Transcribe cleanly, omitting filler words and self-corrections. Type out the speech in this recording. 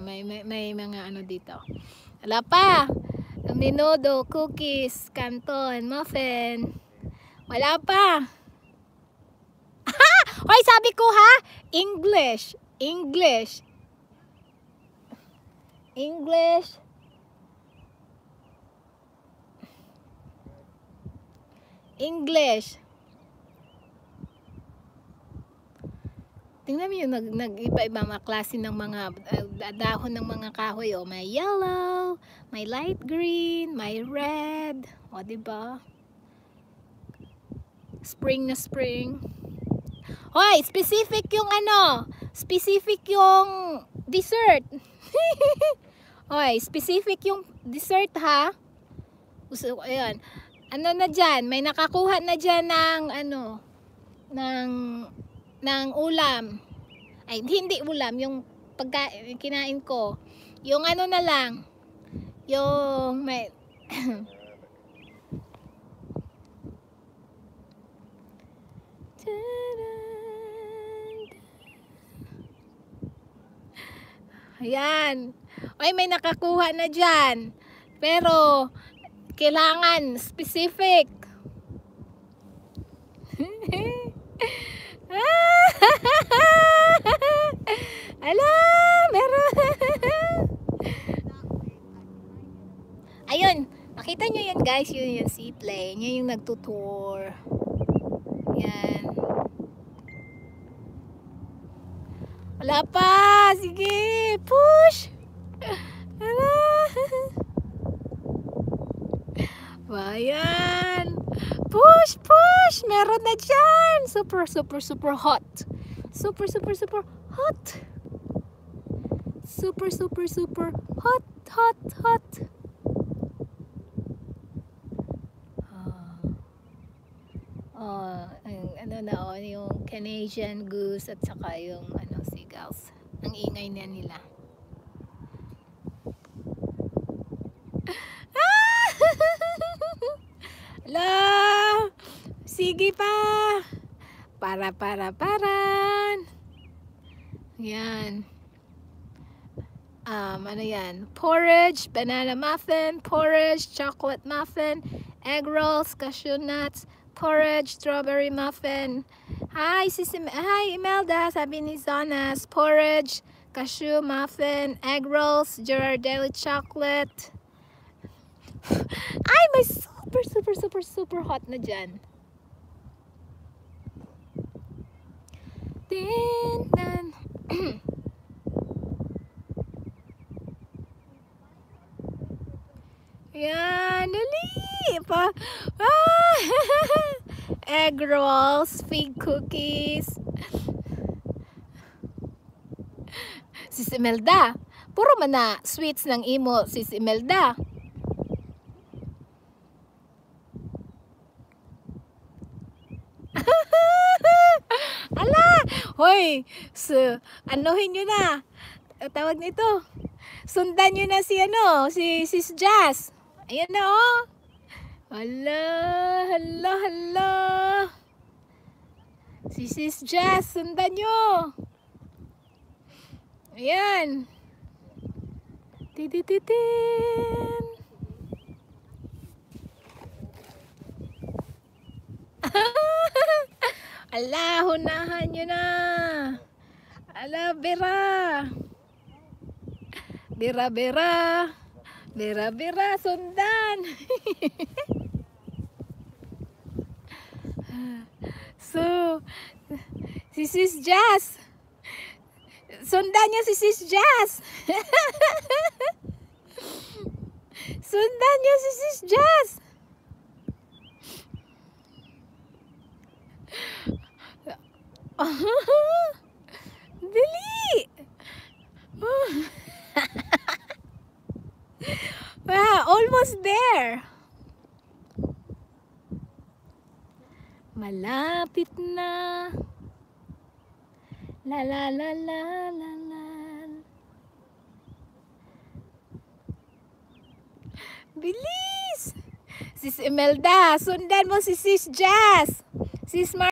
May mga ano dito. Wala pa. Menudo, cookies, canton, muffin. Wala pa. Hoy, sabi ko ha, English. English. English. English. Tingnan mo yung nag-iba-iba mga klase ng mga dahon ng mga kahoy. O, may yellow, may light green, may red. O, diba? Spring na spring. Hoy, specific yung ano, specific yung dessert. Hoy, specific yung dessert ha. Gusto ko, ayan. Ano na dyan? May nakakuha na dyan ng ano, ng ulam. Ay, hindi ulam, yung pagkain kinain ko. Yung ano na lang, yung may ayan. Ay, may nakakuha na dyan. Pero, kailangan specific. Ala, meron. Ayun, nakita nyo yan guys, yun yung seaplane. Yan yung nagtutour. Yan. Wala pa. Sige, push. Ayan. Push, push. Meron na dyan. Super, super, super hot. Super, super, super hot. Super, super, super hot, hot, hot. Ano na yung Canadian goose at saka yung ano, seagulls. Ang ingay na nila. Ala! Sige pa! Paran! Yan. Ano yan? Porridge, banana muffin, porridge, chocolate muffin, egg rolls, cashew nuts, porridge, strawberry muffin. Hi, Imelda, sabi ni Zonas. Porridge, cashew muffin, egg rolls, Ghirardelli chocolate. Ay, may super, super, super, super hot na dyan. Tinan. Yan, dali pa. Egg rolls, fig cookies. Sis Imelda, puro man na sweets ng imo, Sis Imelda. Ala, hoy, anuhin nyo na. Tawag nito. Sundan nyo na si ano, si Sis Jazz. Ayan na oh. Hala. Si Sis Jazz, sundan nyo. Ayan. Tititin. Ala, hunahan nyo na. Ala, bera. Bera, sundan. So, si Sis Jazz. Sundan nyo si Sis Jazz. Sundan nyo si Sis Jazz. Dali. Wow, almost there. Malapit na. La. Bilis. Sis Imelda, sundan mo si Sis Jazz. Sis